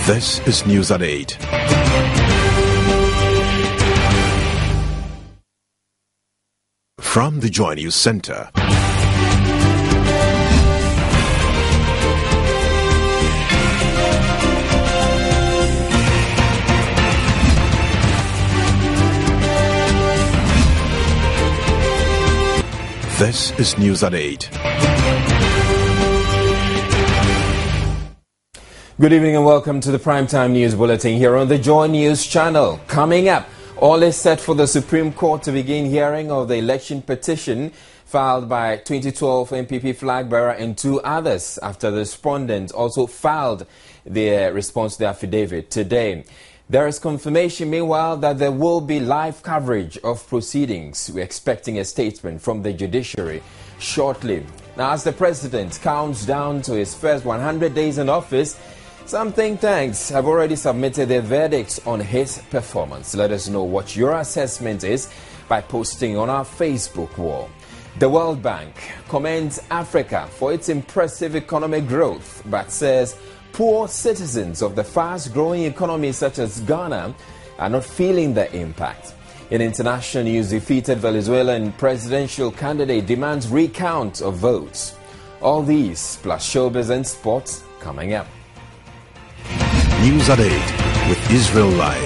This is News at 8. From the Joy News Center. This is News at 8. Good evening and welcome to the Primetime News Bulletin here on the Joy News channel. Coming up, all is set for the Supreme Court to begin hearing of the election petition filed by 2012 MPP flag bearer and two others after the respondents also filed their response to the affidavit today. There is confirmation, meanwhile, that there will be live coverage of proceedings. We're expecting a statement from the judiciary shortly. Now, as the president counts down to his first 100 days in office, some think tanks have already submitted their verdicts on his performance. Let us know what your assessment is by posting on our Facebook wall. The World Bank commends Africa for its impressive economic growth, but says poor citizens of the fast-growing economies such as Ghana are not feeling the impact. In international news, defeated Venezuelan presidential candidate demands recount of votes. All these plus showbiz and sports coming up. News at 8 with Israel Lai.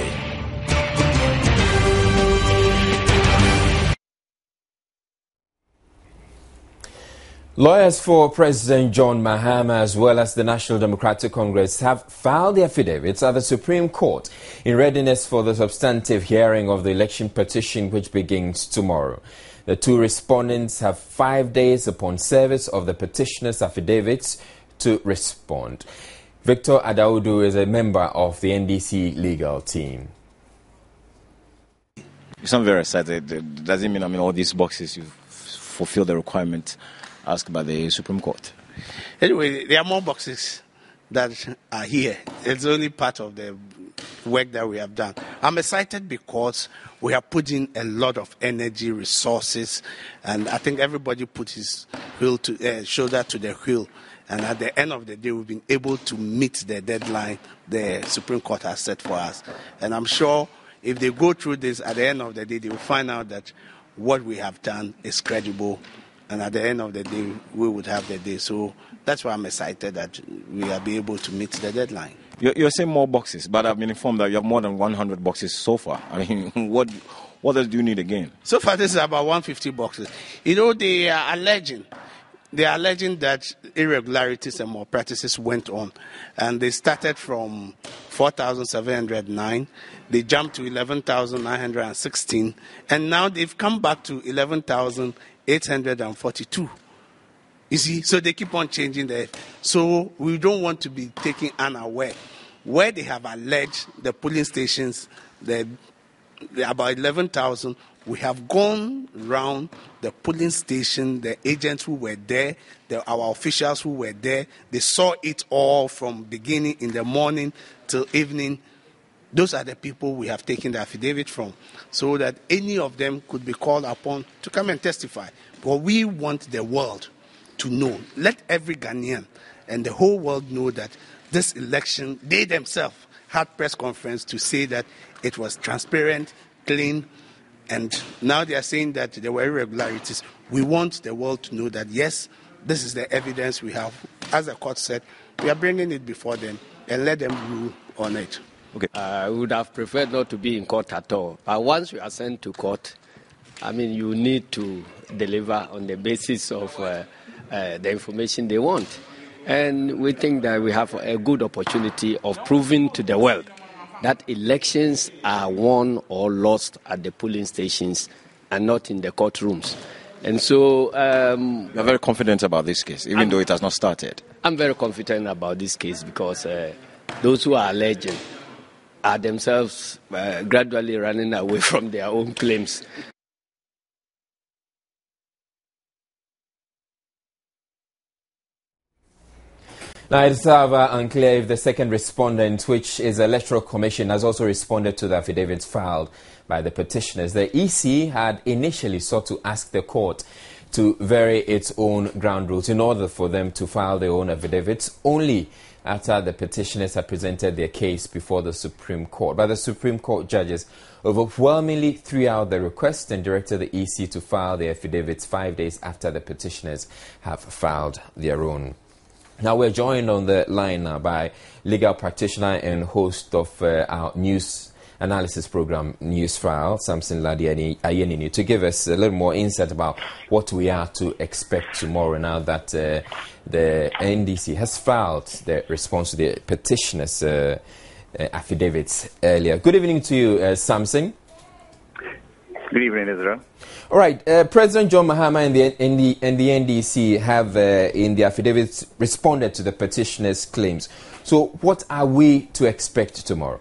Lawyers for President John Mahama as well as the National Democratic Congress have filed the affidavits at the Supreme Court in readiness for the substantive hearing of the election petition which begins tomorrow. The two respondents have 5 days upon service of the petitioner's affidavits to respond. Victor Adaudu is a member of the NDC legal team. I'm very excited. Doesn't mean all these boxes you fulfill the requirement asked by the Supreme Court. Anyway, there are more boxes that are here. It's only part of the work that we have done. I'm excited because we have put in a lot of energy, resources, and I think everybody put his shoulder to the wheel. And at the end of the day, we've been able to meet the deadline the Supreme Court has set for us. And I'm sure if they go through this, at the end of the day, they will find out that what we have done is credible. And at the end of the day, we would have the day. So that's why I'm excited that we will be able to meet the deadline. You're saying more boxes, but I've been informed that you have more than 100 boxes so far. I mean, what else do you need again? So far, this is about 150 boxes. They are alleging that irregularities and malpractices went on. And they started from 4,709. They jumped to 11,916. And now they've come back to 11,842. You see, so they keep on changing that. So we don't want to be taken unaware. Where they have alleged the polling stations, about 11,000, we have gone round the polling station, the agents who were there, our officials who were there. They saw it all from beginning in the morning till evening. Those are the people we have taken the affidavit from, so that any of them could be called upon to come and testify. But we want the world to know. Let every Ghanaian and the whole world know that this election, they themselves had press conference to say that it was transparent, clean, and now they are saying that there were irregularities. We want the world to know that, yes, this is the evidence we have. As the court said, we are bringing it before them and let them rule on it. Okay. I would have preferred not to be in court at all. But once you are sent to court, you need to deliver on the basis of the information they want. And we think that we have a good opportunity of proving to the world that elections are won or lost at the polling stations and not in the courtrooms. And so you're very confident about this case, even though it has not started. I'm very confident about this case because those who are alleging are themselves gradually running away from their own claims. Now, it's unclear if the second respondent, which is the Electoral Commission, has also responded to the affidavits filed by the petitioners. The EC had initially sought to ask the court to vary its own ground rules in order for them to file their own affidavits only after the petitioners had presented their case before the Supreme Court. But the Supreme Court judges overwhelmingly threw out the request and directed the EC to file their affidavits 5 days after the petitioners have filed their own. Now we're joined on the line now by legal practitioner and host of our news analysis program, Newsfile, Samson Ladi Ayenini, to give us a little more insight about what we are to expect tomorrow now that the NDC has filed the response to the petitioners' affidavits earlier. Good evening to you, Samson. Good evening, Israel. All right, President John Mahama and the NDC have, in the affidavits, responded to the petitioners' claims. So what are we to expect tomorrow?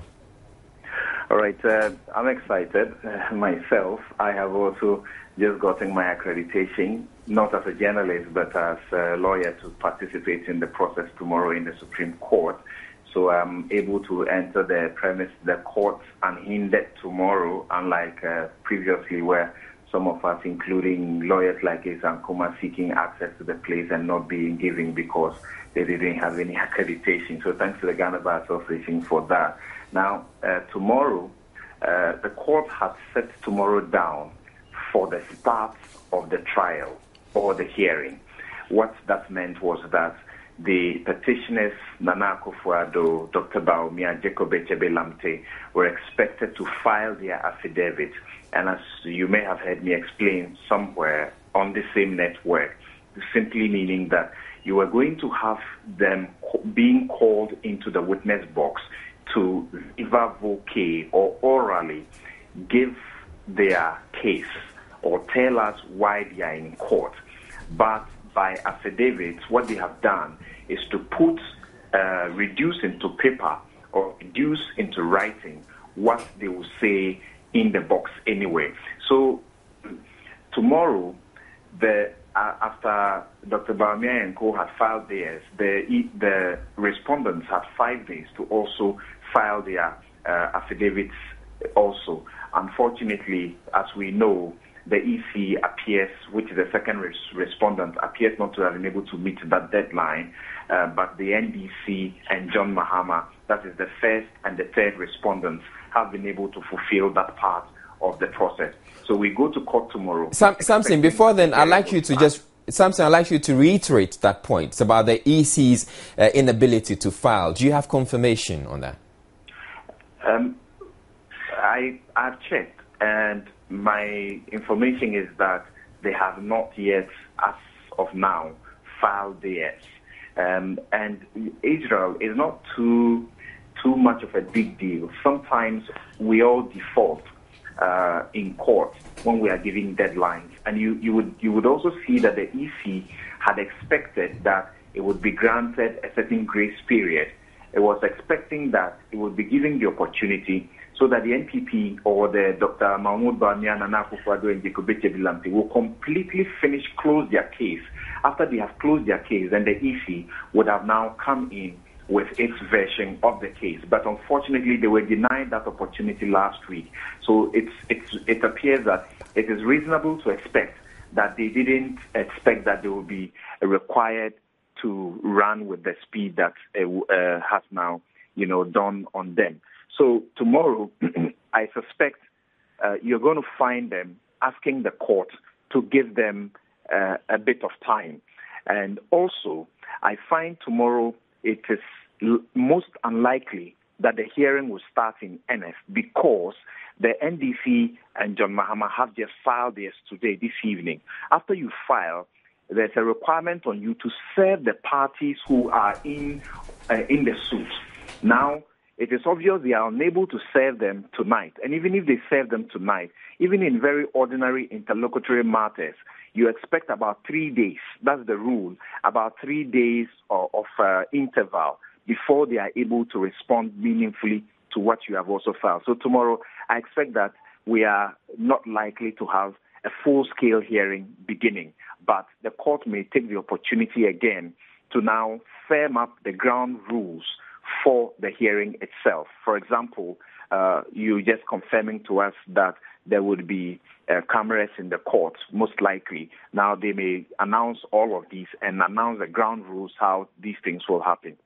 All right, I'm excited myself. I have also just gotten my accreditation, not as a journalist, but as a lawyer to participate in the process tomorrow in the Supreme Court. So I'm able to enter the court unhindered tomorrow, unlike previously where some of us, including lawyers like Isan Kuma, seeking access to the place and not being given because they didn't have any accreditation. So thanks to the Ghana Bar Association for that. Now, tomorrow, the court has set tomorrow down for the start of the trial or the hearing. What that meant was that the petitioners, Nana Akufo-Addo, Dr. Bawumia, Jacob Echebe-Lamte, were expected to file their affidavit. And as you may have heard me explain somewhere on the same network, simply meaning that you are going to have them being called into the witness box to viva voce or orally give their case or tell us why they are in court. But by affidavits, what they have done is to put, reduce into paper or reduce into writing what they will say in the box anyway. So tomorrow, after Dr. Bawumia and Co. had filed theirs, the respondents had 5 days to also file their affidavits also. Unfortunately, as we know, the EC appears, which is the second respondent, appears not to have been able to meet that deadline, but the NDC and John Mahama, that is the first and the third respondents, have been able to fulfill that part of the process. So we go to court tomorrow. Samson, before then, I'd like you to reiterate that point. It's about the EC's inability to file. Do you have confirmation on that? I've checked, and my information is that they have not yet, as of now, filed theirs. And Israel is not too much of a big deal. Sometimes we all default in court when we are giving deadlines, and you would also see that the EC had expected that it would be granted a certain grace period. It was expecting that it would be giving the opportunity so that the NPP or the Dr. Mahmoud Bawumia, Nana Akufo-Addo, and Jacob Echebe-Lamte will completely close their case. After they have closed their case, then the EC would have now come in with its version of the case. But unfortunately, they were denied that opportunity last week. So it appears that it is reasonable to expect that they didn't expect that they will be required to run with the speed that has now, dawned on them. So tomorrow, I suspect you're going to find them asking the court to give them a bit of time. And also, I find tomorrow it is most unlikely that the hearing will start in earnest because the NDC and John Mahama have just filed theirs today, this evening. After you file, there's a requirement on you to serve the parties who are in the suit. Now, it is obvious they are unable to serve them tonight. And even if they serve them tonight, even in very ordinary interlocutory matters, you expect about 3 days. That's the rule, about 3 days of interval before they are able to respond meaningfully to what you have also filed. So tomorrow, I expect that we are not likely to have a full-scale hearing beginning, but the court may take the opportunity again to now firm up the ground rules for the hearing itself. For example, you just confirming to us that there would be cameras in the court, most likely. Now they may announce all of these and announce the ground rules how these things will happen.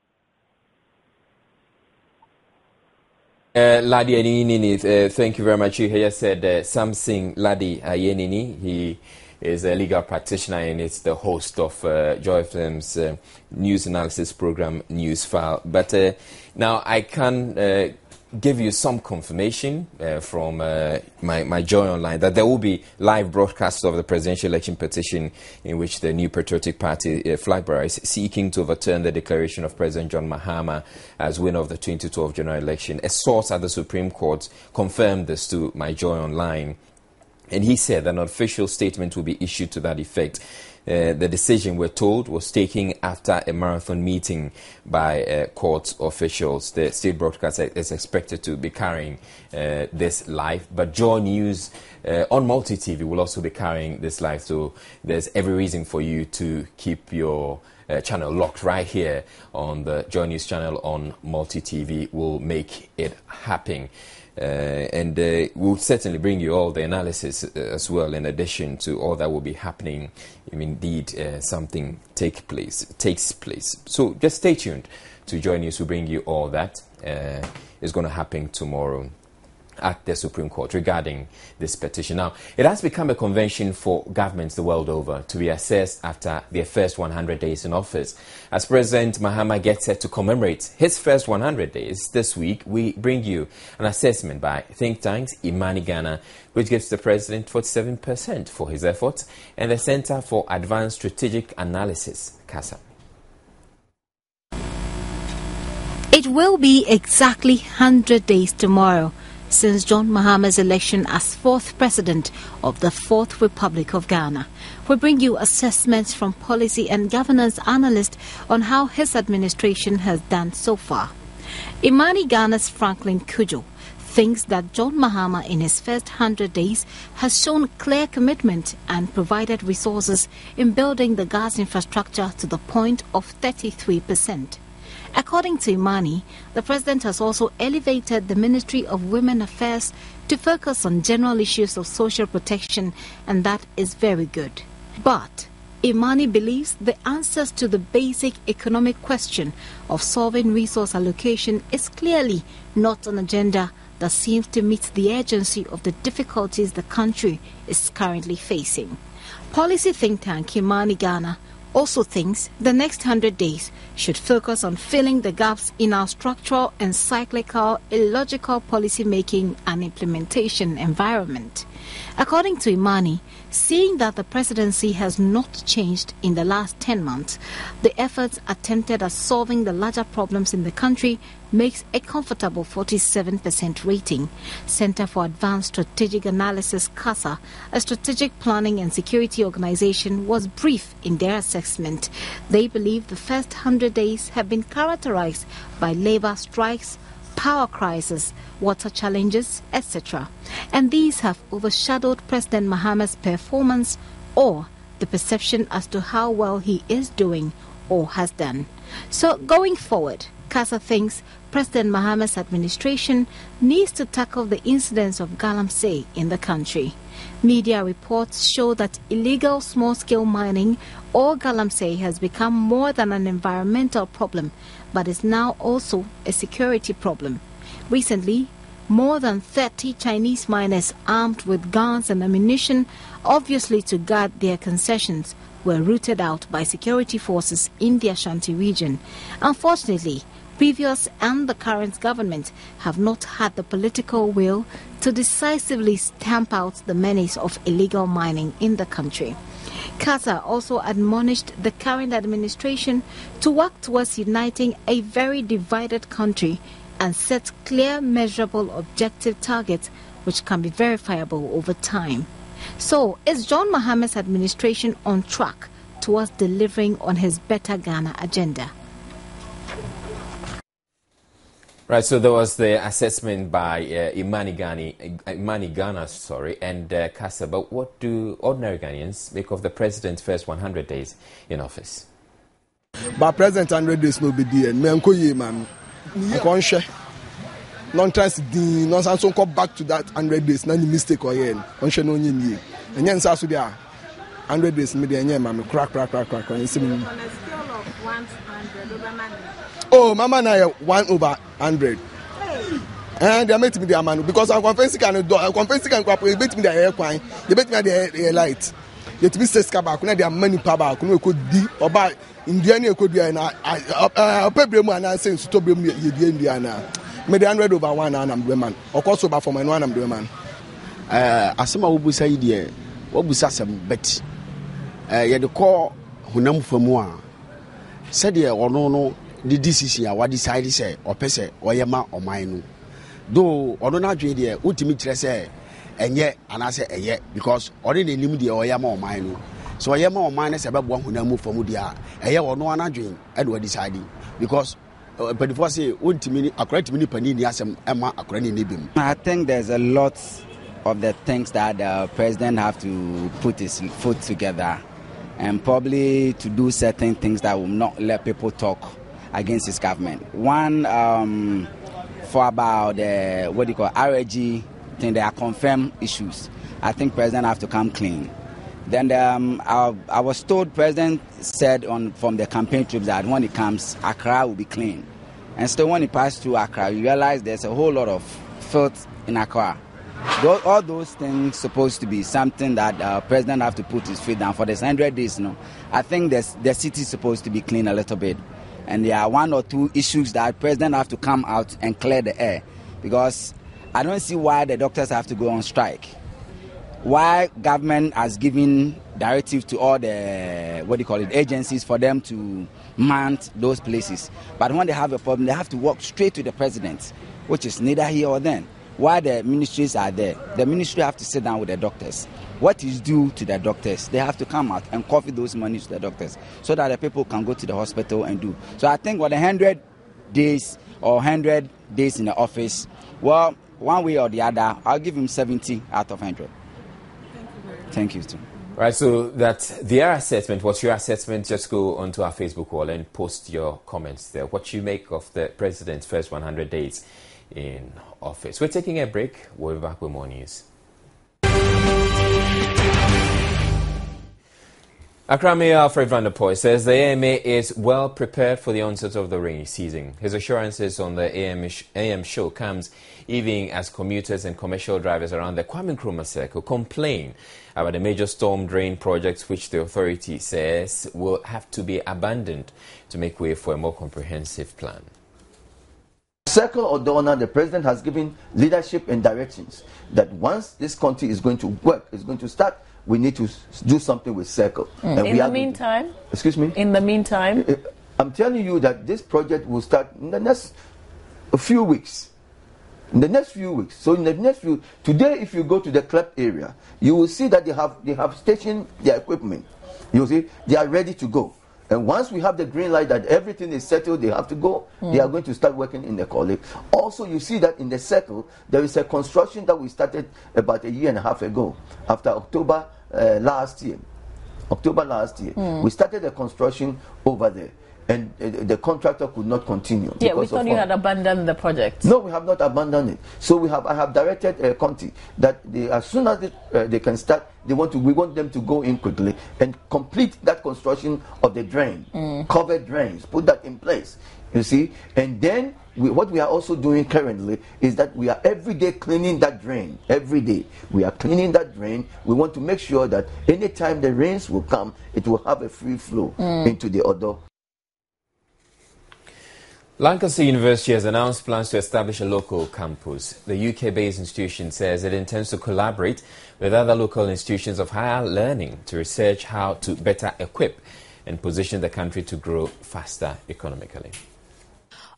Ladi Ayenini, thank you very much. You here said Samson Ladi Ayenini. He is a legal practitioner and is the host of Joy FM's news analysis program, News File. But now I can give you some confirmation from my Joy Online that there will be live broadcasts of the presidential election petition in which the New Patriotic Party flag bearer is seeking to overturn the declaration of President John Mahama as winner of the 2012 general election. A source at the Supreme Court confirmed this to my Joy Online, and he said that an official statement will be issued to that effect. The decision, we're told, was taken after a marathon meeting by court officials. The state broadcaster is expected to be carrying this live, but Joy News on multi-TV will also be carrying this live, so there's every reason for you to keep your channel locked right here on the Joy News channel on multi-TV. We'll make it happen. And we'll certainly bring you all the analysis as well, in addition to all that will be happening if indeed something takes place. So just stay tuned to Joy News. We'll bring you all that is going to happen tomorrow at the Supreme Court regarding this petition. Now, it has become a convention for governments the world over to be assessed after their first 100 days in office. As President Mahama gets set to commemorate his first 100 days this week, we bring you an assessment by think tanks Imani Ghana, which gives the president 47% for his efforts, and the Center for Advanced Strategic Analysis, CASA. It will be exactly 100 days tomorrow since John Mahama's election as fourth president of the Fourth Republic of Ghana. We bring you assessments from policy and governance analysts on how his administration has done so far. Imani Ghana's Franklin Kujo thinks that John Mahama in his first 100 days has shown clear commitment and provided resources in building the gas infrastructure to the point of 33%. According to Imani, the president has also elevated the Ministry of Women Affairs to focus on general issues of social protection, and that is very good. But Imani believes the answers to the basic economic question of solving resource allocation is clearly not an agenda that seems to meet the urgency of the difficulties the country is currently facing. Policy think tank Imani Ghana also thinks the next 100 days should focus on filling the gaps in our structural and cyclical, illogical policy-making and implementation environment. According to Imani, seeing that the presidency has not changed in the last 10 months, the efforts attempted at solving the larger problems in the country makes a comfortable 47% rating. Center for Advanced Strategic Analysis, CASA, a strategic planning and security organization, was brief in their assessment. They believe the first 100 days have been characterized by labor strikes, power crisis, water challenges, etc. And these have overshadowed President Mahama's performance or the perception as to how well he is doing or has done. So going forward, CASA thinks President Mahama's administration needs to tackle the incidence of galamsey in the country. Media reports show that illegal small-scale mining or galamsey has become more than an environmental problem, but is now also a security problem. Recently, more than 30 Chinese miners armed with guns and ammunition, obviously to guard their concessions, were rooted out by security forces in the Ashanti region. Unfortunately, previous and the current government have not had the political will to decisively stamp out the menace of illegal mining in the country. CASA also admonished the current administration to work towards uniting a very divided country and set clear, measurable, objective targets which can be verifiable over time. So, is John Mahama's administration on track towards delivering on his Better Ghana agenda? Right, so there was the assessment by Imani Ghana, and CASA. But what do ordinary Ghanaians make of the president's first 100 days in office? But President 100 days no be there. Me anko ye man. Anko share. Non-trans di non-sans on come back to that 100 days. Na ni mistake or yen. On share no nye. And yen sa so dia 100 days me dey nye man crack. On a scale of 1 to 100 over 90. Oh, mama na 1/100. Hey. And they met me the man because I'm confessing can do. I'm confessing can cooperate. Bet me the air coin. They bet me the light. They to be says kabak. Kuna they money power. Kuna could be or buy Indiana could be an pay bremu and I say to bremu ye Indiana. Me the 100 over one and I'm the man. Of course over for my one I'm the man. Asema wo busa yi de wo busa sem bet. Ye de call hunam famu a. Said ye ono no the decision a what decide say or pese oyema oman no. Though ono na dwe de ultimate kire say enye anase eye because ori na nim de oyema oman no. So oyema oman na se bebo hunam famu de a eye ono anadwe e do decide because but before say ultimate accurate mini pani ni asem ema accurate ni bim. I think there's a lot of the things that the president have to put his foot together and probably to do certain things that will not let people talk against his government. One, for about the, what do you call, RAG thing, there are confirmed issues. I think president have to come clean. Then I was told president said from the campaign trips that when it comes, Accra will be clean. And still when he passed through Accra, you realize there's a whole lot of filth in Accra. All those things supposed to be something that president have to put his feet down for this 100 days. No, I think the city is supposed to be clean a little bit, and there are one or two issues that president have to come out and clear the air, because I don't see why the doctors have to go on strike. Why government has given directives to all the agencies for them to man those places, but when they have a problem, they have to walk straight to the president, which is neither here or there. Why the ministries are there, the ministry have to sit down with the doctors. What is due to the doctors? They have to come out and coffee those money to the doctors so that the people can go to the hospital and do. So I think 100 days or 100 days in the office, well, one way or the other, I'll give him 70 out of 100. Thank you too. Right, so that's their assessment. What's your assessment? Just go onto our Facebook wall and post your comments there. What you make of the president's first 100 days in office. We're taking a break. We'll be back with more news. Accra Mayor Alfred van der Poel says the AMA is well prepared for the onset of the rainy season. His assurances on the AM show comes even as commuters and commercial drivers around the Kwame Nkrumah Circle complain about the major storm drain projects which the authority says will have to be abandoned to make way for a more comprehensive plan. Circle or Donna, the president has given leadership and directions that once this country is going to work, is going to start, we need to do something with Circle. And in the meantime? Excuse me? In the meantime? I'm telling you that this project will start in the next few weeks. In the next few weeks. So in the next few, today if you go to the club area, you will see that they have stationed their equipment. You see, they are ready to go. And once we have the green light that everything is settled, they have to go, they are going to start working in the college. Also, you see that in the Circle, there is a construction that we started about a year and a half ago, after October last year. We started the construction over there. And the contractor could not continue. Yeah, we thought you had abandoned the project. No, we have not abandoned it. So I have directed Conti that as soon as they can start, we want them to go in quickly and complete that construction of the drain, covered drains, put that in place. You see, and then what we are also doing currently is that we are every day cleaning that drain. Every day we are cleaning that drain. We want to make sure that anytime the rains will come, it will have a free flow into the other. Lancaster University has announced plans to establish a local campus. The UK-based institution says it intends to collaborate with other local institutions of higher learning to research how to better equip and position the country to grow faster economically.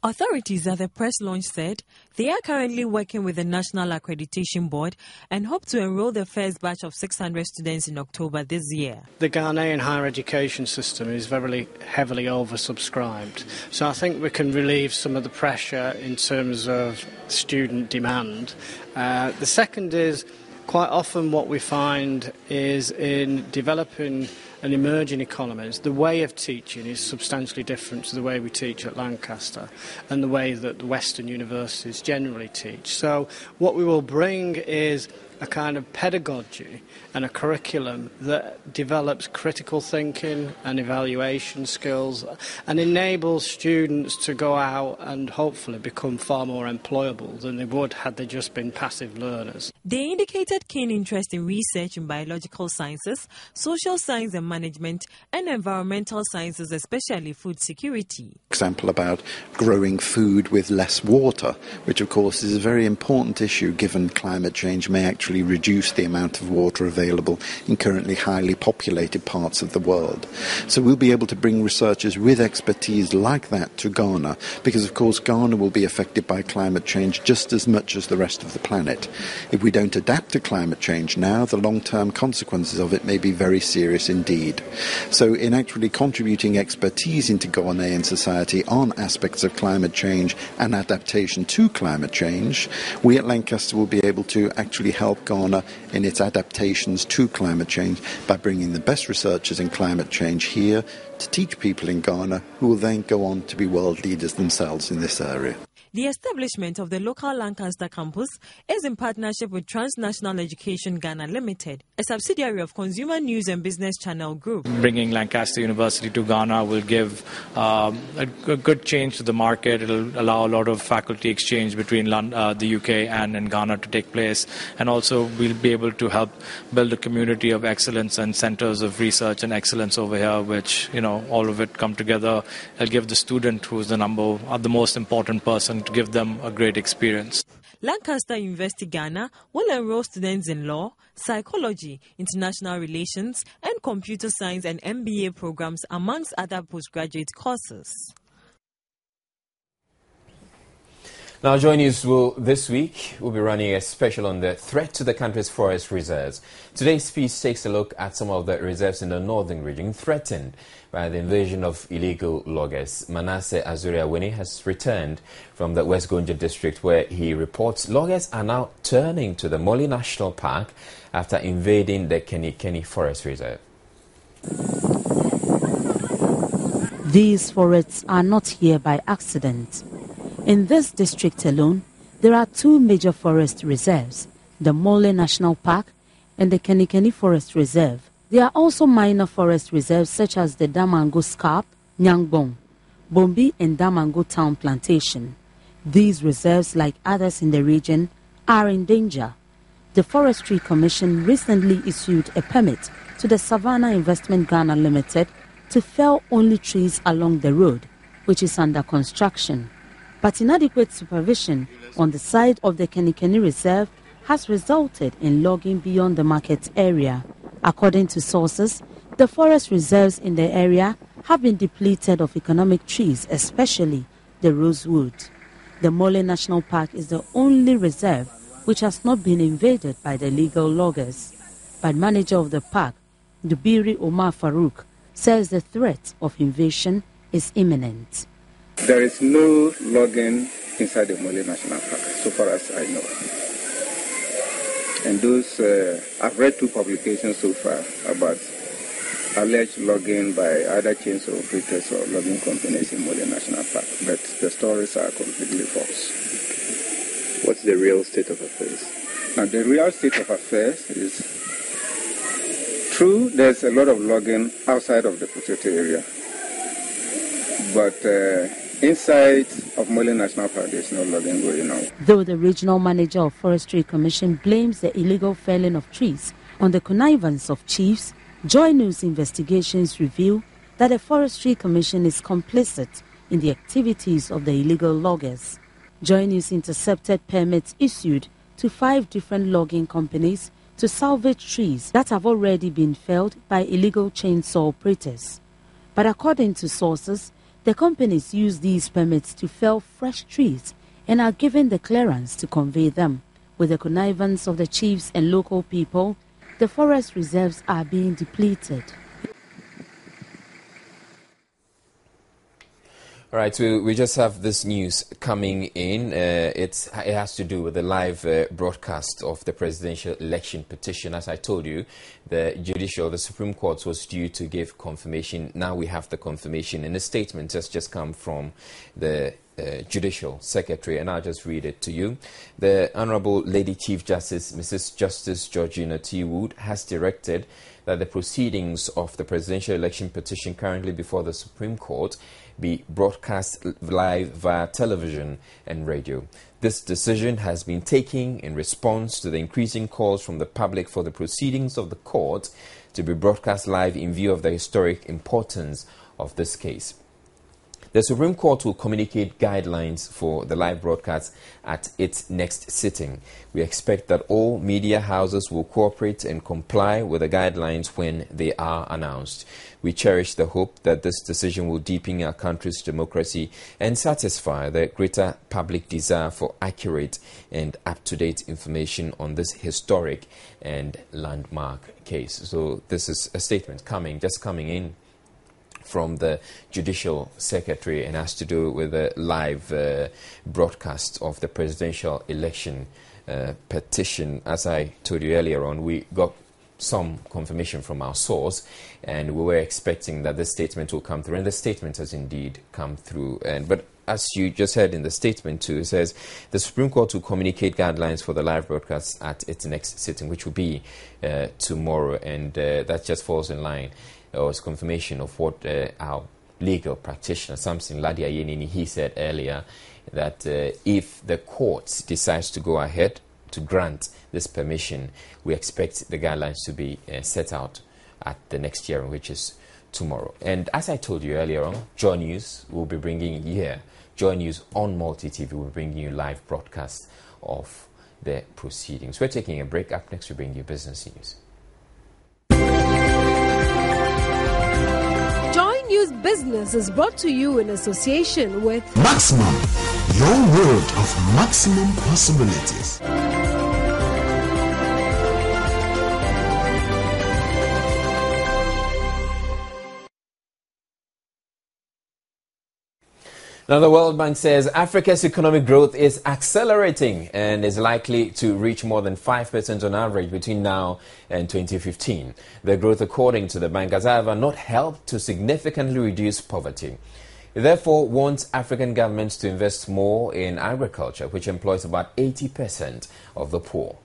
Authorities at the press launch said they are currently working with the National Accreditation Board and hope to enroll the first batch of 600 students in October this year. The Ghanaian higher education system is very heavily oversubscribed, so I think we can relieve some of the pressure in terms of student demand. The second is quite often what we find is in developing and emerging economies, the way of teaching is substantially different to the way we teach at Lancaster and the way that the Western universities generally teach. So what we will bring is a kind of pedagogy and a curriculum that develops critical thinking and evaluation skills and enables students to go out and hopefully become far more employable than they would had they just been passive learners. They indicated keen interest in research in biological sciences, social science and management, and environmental sciences, especially food security. Example about growing food with less water, which of course is a very important issue given climate change may actually reduce the amount of water available in currently highly populated parts of the world. So we'll be able to bring researchers with expertise like that to Ghana, because of course Ghana will be affected by climate change just as much as the rest of the planet. If we don't adapt to climate change now, the long-term consequences of it may be very serious indeed. So in actually contributing expertise into Ghanaian society on aspects of climate change and adaptation to climate change, we at Lancaster will be able to actually help Ghana in its adaptations to climate change by bringing the best researchers in climate change here to teach people in Ghana who will then go on to be world leaders themselves in this area. The establishment of the local Lancaster campus is in partnership with Transnational Education Ghana Limited, a subsidiary of Consumer News and Business Channel Group. Bringing Lancaster University to Ghana will give a good change to the market. It will allow a lot of faculty exchange between the UK and Ghana to take place. And also we'll be able to help build a community of excellence and centers of research and excellence over here, which, all of it come together. It'll give the student who's the most important person to give them a great experience. Lancaster University Ghana will enroll students in law, psychology, international relations, and computer science and MBA programs, amongst other postgraduate courses. Now, Joy News this week will be running a special on the threat to the country's forest reserves. Today's piece takes a look at some of the reserves in the northern region threatened by the invasion of illegal loggers. Manasseh Azuriawini has returned from the West Gonja district, where he reports loggers are now turning to the Mole National Park after invading the Keni Forest Reserve. These forests are not here by accident. In this district alone, there are two major forest reserves, the Mole National Park and the Keni Forest Reserve. There are also minor forest reserves such as the Damango Scarp, Nyangbong, Bombi and Damango Town Plantation. These reserves, like others in the region, are in danger. The Forestry Commission recently issued a permit to the Savannah Investment Ghana Limited to fell only trees along the road, which is under construction. But inadequate supervision on the side of the Keni Reserve has resulted in logging beyond the market area. According to sources, the forest reserves in the area have been depleted of economic trees, especially the rosewood. The Mole National Park is the only reserve which has not been invaded by the illegal loggers. But manager of the park, Dubiri Omar Farouk, says the threat of invasion is imminent. There is no logging inside the Mole National Park, so far as I know. And those, I've read two publications so far about alleged logging by other chains of operators or logging companies in Mole National Park, but the stories are completely false. What's the real state of affairs? Now, the real state of affairs is true, there's a lot of logging outside of the protected area, but inside of Mole National Park, there's no logging going on. Though the regional manager of Forestry Commission blames the illegal felling of trees on the connivance of chiefs, Joy News investigations reveal that the Forestry Commission is complicit in the activities of the illegal loggers. Joy News intercepted permits issued to 5 different logging companies to salvage trees that have already been felled by illegal chainsaw operators. But according to sources, the companies use these permits to fell fresh trees and are given the clearance to convey them. With the connivance of the chiefs and local people, the forest reserves are being depleted. All right, so we just have this news coming in. It has to do with the live broadcast of the presidential election petition. As I told you, the Supreme Court was due to give confirmation. Now we have the confirmation, and a statement has just come from the Judicial Secretary, and I'll just read it to you. The Honorable Lady Chief Justice, Mrs. Justice Georgina T. Wood, has directed that the proceedings of the presidential election petition currently before the Supreme Court be broadcast live via television and radio. This decision has been taken in response to the increasing calls from the public for the proceedings of the court to be broadcast live in view of the historic importance of this case. The Supreme Court will communicate guidelines for the live broadcast at its next sitting. We expect that all media houses will cooperate and comply with the guidelines when they are announced. We cherish the hope that this decision will deepen our country's democracy and satisfy the greater public desire for accurate and up-to-date information on this historic and landmark case. So this is a statement just coming in from the Judicial Secretary, and has to do with the live broadcast of the presidential election petition. As I told you earlier on, we got some confirmation from our source, and we were expecting that this statement will come through, and the statement has indeed come through. But as you just heard in the statement too, it says the Supreme Court will communicate guidelines for the live broadcast at its next sitting, which will be tomorrow, and that just falls in line, or is confirmation of what our legal practitioner, Samson Ladia Yenini, he said earlier, that if the court decides to go ahead to grant this permission, we expect the guidelines to be set out at the next hearing, which is tomorrow. And as I told you earlier on, Joy News will be bringing you here. Joy News on Multi-TV will be bringing you live broadcasts of the proceedings. We're taking a break. Up next, we bring you business news. Joy News Business is brought to you in association with Maximum, your world of maximum possibilities. Now, the World Bank says Africa's economic growth is accelerating and is likely to reach more than 5% on average between now and 2015. The growth, according to the bank, has however not helped to significantly reduce poverty. It therefore wants African governments to invest more in agriculture, which employs about 80% of the poor.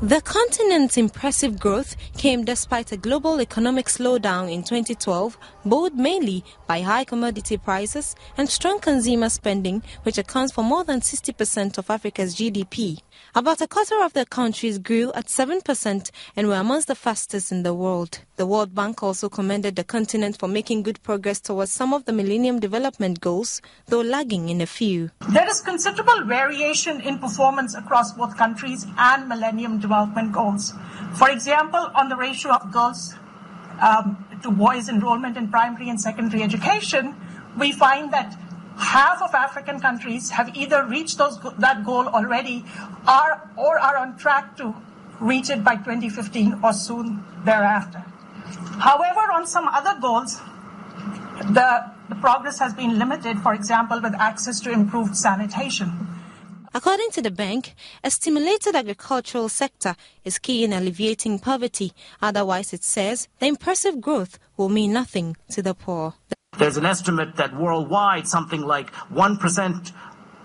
The continent's impressive growth came despite a global economic slowdown in 2012, buoyed mainly by high commodity prices and strong consumer spending, which accounts for more than 60% of Africa's GDP. About a quarter of the countries grew at 7% and were amongst the fastest in the world. The World Bank also commended the continent for making good progress towards some of the Millennium Development Goals, though lagging in a few. There is considerable variation in performance across both countries and Millennium Development Goals. For example, on the ratio of girls to boys enrollment in primary and secondary education, we find that half of African countries have either reached that goal already or are on track to reach it by 2015 or soon thereafter. However, on some other goals, the progress has been limited, for example, with access to improved sanitation. According to the bank, a stimulated agricultural sector is key in alleviating poverty. Otherwise, it says, the impressive growth will mean nothing to the poor. There's an estimate that worldwide something like 1%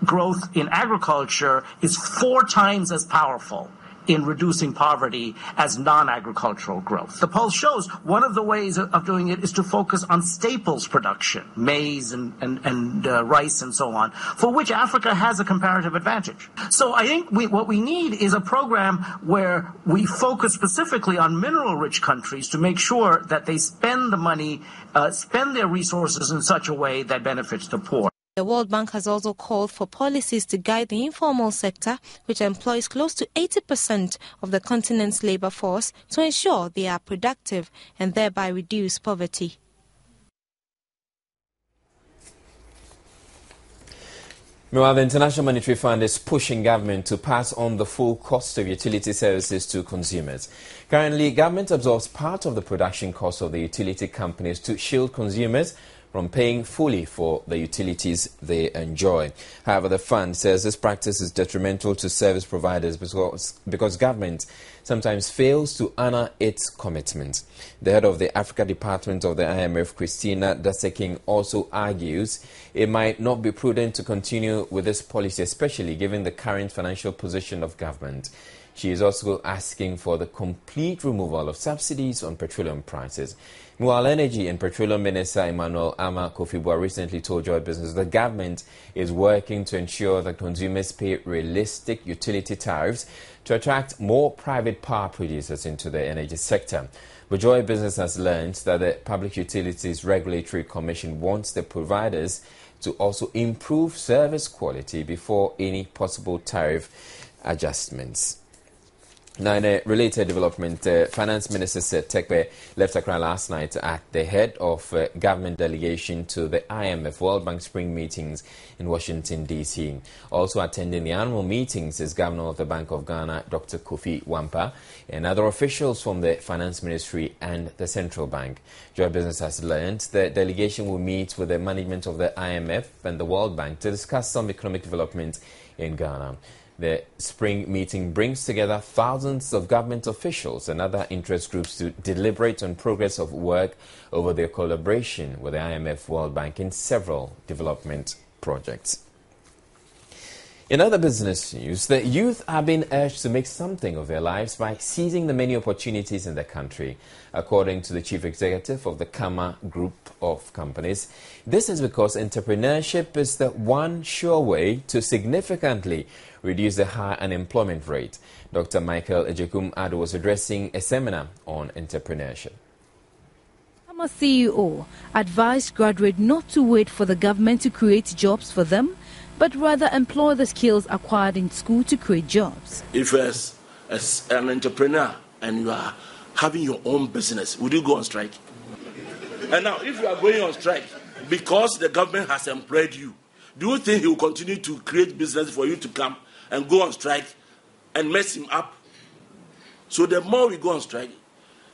growth in agriculture is 4 times as powerful in reducing poverty as non-agricultural growth. The poll shows one of the ways of doing it is to focus on staples production, maize and rice and so on, for which Africa has a comparative advantage. So I think what we need is a program where we focus specifically on mineral-rich countries to make sure that they spend the money, spend their resources in such a way that benefits the poor. The World Bank has also called for policies to guide the informal sector, which employs close to 80% of the continent's labor force, to ensure they are productive and thereby reduce poverty. Meanwhile, the International Monetary Fund is pushing government to pass on the full cost of utility services to consumers. Currently, government absorbs part of the production cost of the utility companies to shield consumers from paying fully for the utilities they enjoy. However, the fund says this practice is detrimental to service providers because government sometimes fails to honor its commitments. The head of the Africa Department of the IMF, Christina Daseking, also argues it might not be prudent to continue with this policy, especially given the current financial position of government. She is also asking for the complete removal of subsidies on petroleum prices. Meanwhile, Energy and Petroleum Minister Emmanuel Ama Kofi-Boa recently told Joy Business the government is working to ensure that consumers pay realistic utility tariffs to attract more private power producers into the energy sector. But Joy Business has learned that the Public Utilities Regulatory Commission wants the providers to also improve service quality before any possible tariff adjustments. Now, in a related development, Finance Minister Seth Terkper left Accra last night at the head of government delegation to the IMF World Bank Spring meetings in Washington, D.C. Also attending the annual meetings is Governor of the Bank of Ghana, Dr. Kofi Wampa, and other officials from the Finance Ministry and the Central Bank. Joy Business has learned the delegation will meet with the management of the IMF and the World Bank to discuss some economic development in Ghana. The spring meeting brings together thousands of government officials and other interest groups to deliberate on progress of work over their collaboration with the IMF World Bank in several development projects. In other business news, the youth are being urged to make something of their lives by seizing the many opportunities in the country. According to the chief executive of the Kama Group of companies, this is because entrepreneurship is the one sure way to significantly reduce the high unemployment rate. Dr. Michael Ejekum Ado was addressing a seminar on entrepreneurship. Kama CEO advised graduates not to wait for the government to create jobs for them, but rather employ the skills acquired in school to create jobs. If as an entrepreneur and you are having your own business, would you go on strike? And now, if you are going on strike because the government has employed you, do you think he will continue to create business for you to come and go on strike and mess him up? So the more we go on strike,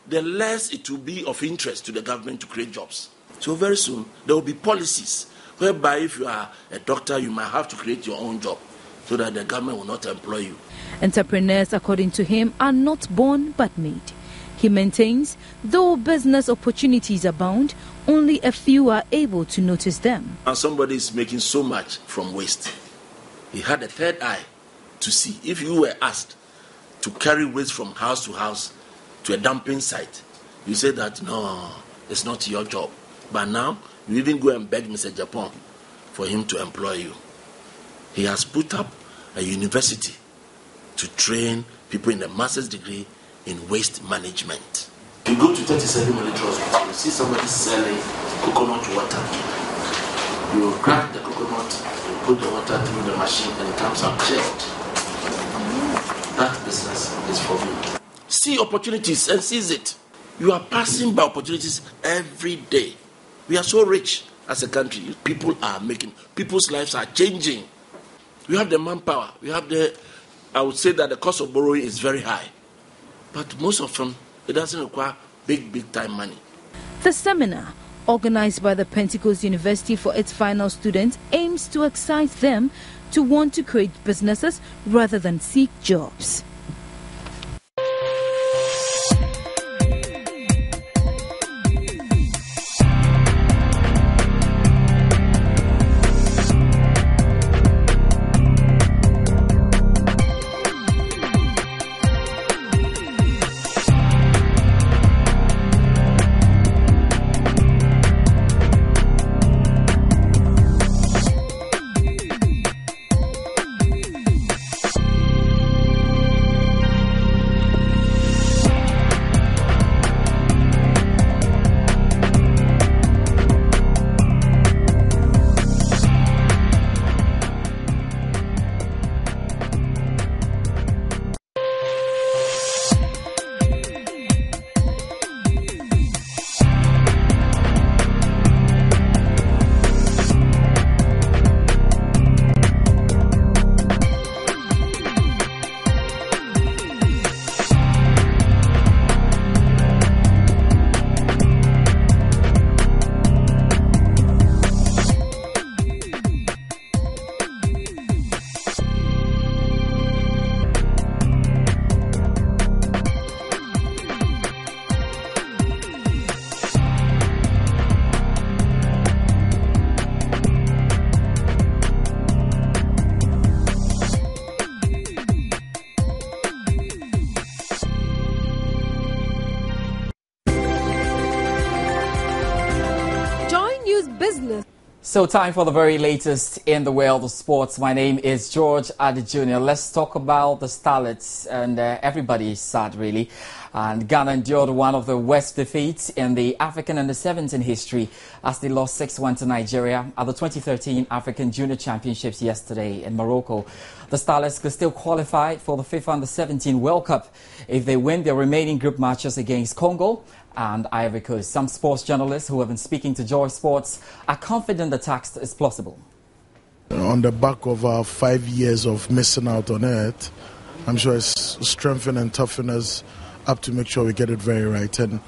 the less it will be of interest to the government to create jobs. So very soon, there will be policies whereby if you are a doctor, you might have to create your own job so that the government will not employ you. Entrepreneurs, according to him, are not born but made. He maintains, though business opportunities abound, only a few are able to notice them. And somebody is making so much from waste. He had a third eye to see. If you were asked to carry waste from house to house to a dumping site, you say that, no, it's not your job. But now, you even go and beg Mr. Japan for him to employ you. He has put up a university to train people in a master's degree in waste management. You go to 37 Military Hospital, you see somebody selling coconut water. You crack the coconut, you put the water through the machine, and it comes out chilled. That business is for me. See opportunities and seize it. You are passing by opportunities every day. We are so rich as a country. People are making, people's lives are changing. We have the manpower. We have I would say that the cost of borrowing is very high. But most of them, it doesn't require big time money. The seminar, organized by the Pentecost University for its final students, aims to excite them to want to create businesses rather than seek jobs. business. So time for the very latest in the world of sports. My name is George Adi Jr. Let's talk about the Starlets, and everybody's sad really. And Ghana endured one of the worst defeats in the African Under-17 in history as they lost 6-1 to Nigeria at the 2013 African Junior Championships yesterday in Morocco. The Starlets could still qualify for the FIFA Under-17 World Cup if they win their remaining group matches against Congo and Ivory Coast. Some sports journalists who have been speaking to Joy Sports are confident the task is plausible. On the back of our 5 years of missing out on it, I'm sure it's strengthened and toughened us up to make sure we get it very right. And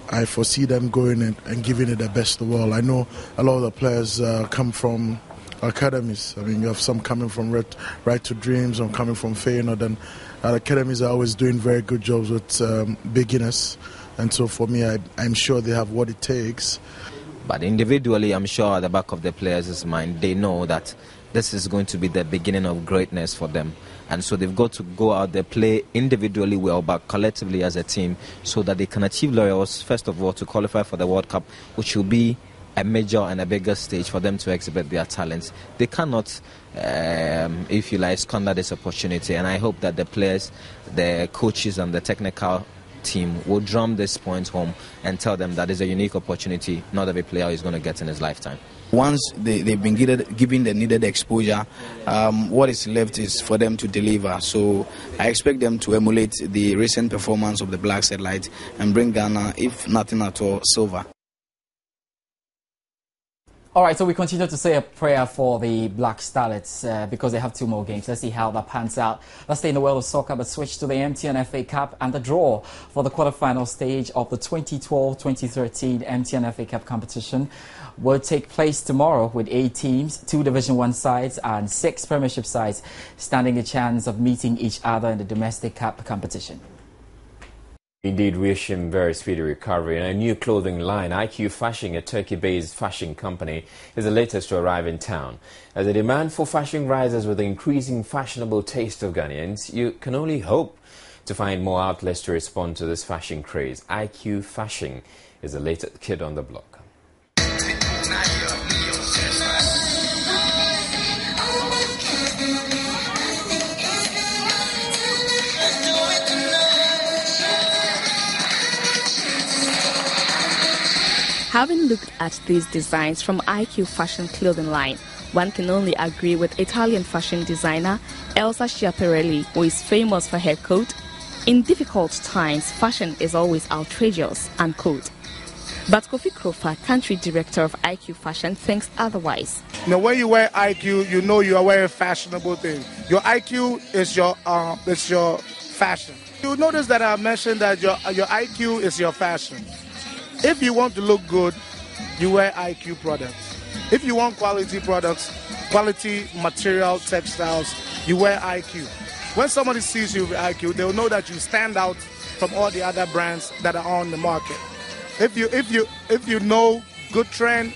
I foresee them going in and giving it the best of all. I know a lot of the players come from academies. I mean, you have some coming from Right to Dreams, some coming from Feyenoord, and academies are always doing very good jobs with beginners. And so for me, I'm sure they have what it takes. But individually, I'm sure at the back of the players' mind, they know that this is going to be the beginning of greatness for them. And so they've got to go out there, play individually well, but collectively as a team, so that they can achieve laurels, first of all, to qualify for the World Cup, which will be a major and a bigger stage for them to exhibit their talents. They cannot, if you like, squander this opportunity. And I hope that the players, the coaches and the technical team will drum this point home and tell them that it's a unique opportunity not every player is going to get in his lifetime. Once they've been given the needed exposure, what is left is for them to deliver. So I expect them to emulate the recent performance of the Black Satellite and bring Ghana, if nothing at all, silver. All right, so we continue to say a prayer for the Black Starlets because they have 2 more games. Let's see how that pans out. Let's stay in the world of soccer, but switch to the MTN FA Cup and the draw for the quarterfinal stage of the 2012-2013 MTN FA Cup competition will take place tomorrow with 8 teams, 2 Division 1 sides and 6 Premiership sides standing a chance of meeting each other in the domestic cup competition. Indeed, wish him very speedy recovery. And a new clothing line, IQ Fashion, a Turkey-based fashion company, is the latest to arrive in town. As the demand for fashion rises with the increasing fashionable taste of Ghanaians, you can only hope to find more outlets to respond to this fashion craze. IQ Fashion is the latest kid on the block. Having looked at these designs from IQ Fashion clothing line, one can only agree with Italian fashion designer Elsa Schiaparelli, who is famous for her quote, "In difficult times, fashion is always outrageous," unquote. But Kofi Krofa, country director of IQ Fashion, thinks otherwise. Now, when you wear IQ, you know you are wearing a fashionable thing. Your IQ is your fashion. You notice that I mentioned that your IQ is your fashion. If you want to look good, you wear IQ products. If you want quality products, quality material, textiles, you wear IQ. When somebody sees you with IQ, they'll know that you stand out from all the other brands that are on the market. If you know good trend,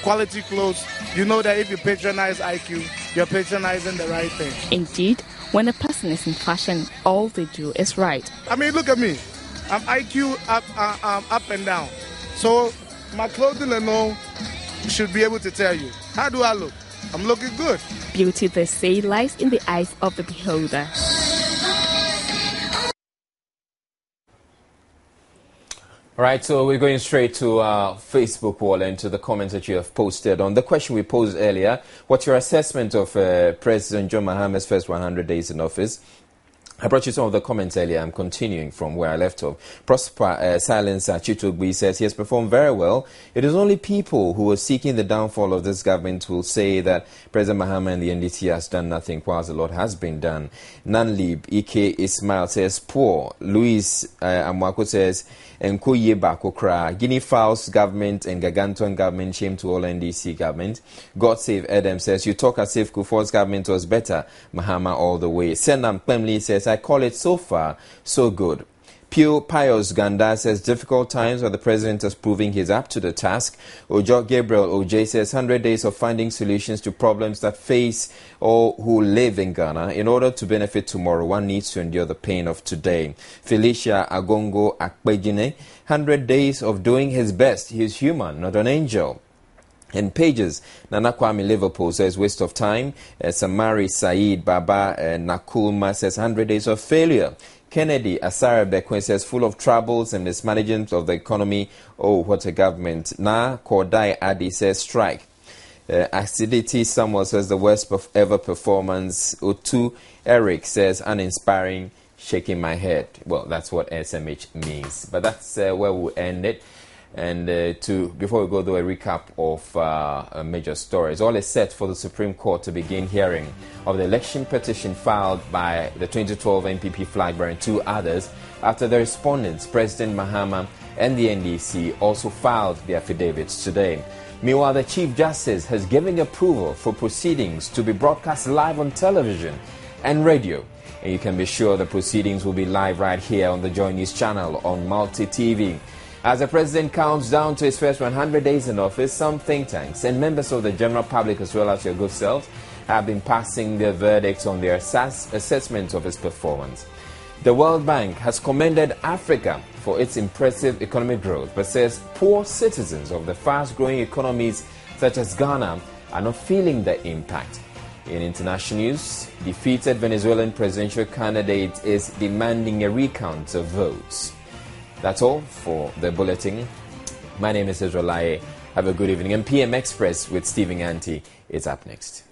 quality clothes, you know that if you patronize IQ, you're patronizing the right thing. Indeed, when a person is in fashion, all they do is right. I mean, look at me. I'm IQ up and down. So my clothing alone should be able to tell you, how do I look? I'm looking good. Beauty, they say, lies in the eyes of the beholder. All right, so we're going straight to our Facebook wall and to the comments that you have posted on the question we posed earlier. What's your assessment of President John Mahama's first 100 days in office? I brought you some of the comments earlier. I'm continuing from where I left off. Prosper Silence Chitogbi says he has performed very well. It is only people who are seeking the downfall of this government who will say that President Mahama and the NDC has done nothing whilst a lot has been done. Nanlib Ike Ismail says poor. Luis Amwako says Nkoye Bakokra. Guinea Fowls government and Gargantuan government, shame to all NDC government. God save Adam says you talk as if Kufuor's government was better. Mahama all the way. Senam Pemli says I call it so far so good. Pio Pius Ganda says difficult times where the president is proving he's up to the task. Ojo Gabriel OJ says 100 days of finding solutions to problems that face all who live in Ghana. In order to benefit tomorrow, one needs to endure the pain of today. Felicia Agongo Akpejine, 100 days of doing his best. He is human, not an angel. And Pages, Nana Kwame Liverpool says waste of time. Samari Saeed Baba Nakulma says 100 days of failure. Kennedy Asara Bekwin says full of troubles and mismanagement of the economy. Oh, what a government. Na Kordai Adi says strike. Acidity Samuel says the worst ever performance. Otu Eric says uninspiring, shaking my head. Well, that's what SMH means. But that's where we'll end it. And before we go, though, a recap of major stories. All is set for the Supreme Court to begin hearing of the election petition filed by the 2012 NPP flag bearer and two others after the respondents, President Mahama and the NDC, also filed the affidavits today. Meanwhile, the Chief Justice has given approval for proceedings to be broadcast live on television and radio. And you can be sure the proceedings will be live right here on the Joy News channel on Multi TV. As the president counts down to his first 100 days in office, some think tanks and members of the general public, as well as your good selves, have been passing their verdicts on their assessment of his performance. The World Bank has commended Africa for its impressive economic growth, but says poor citizens of the fast-growing economies such as Ghana are not feeling the impact. In international news, defeated Venezuelan presidential candidate is demanding a recount of votes. That's all for the bulletin. My name is Israel Laye. Have a good evening. And PM Express with Stephen Anti is up next.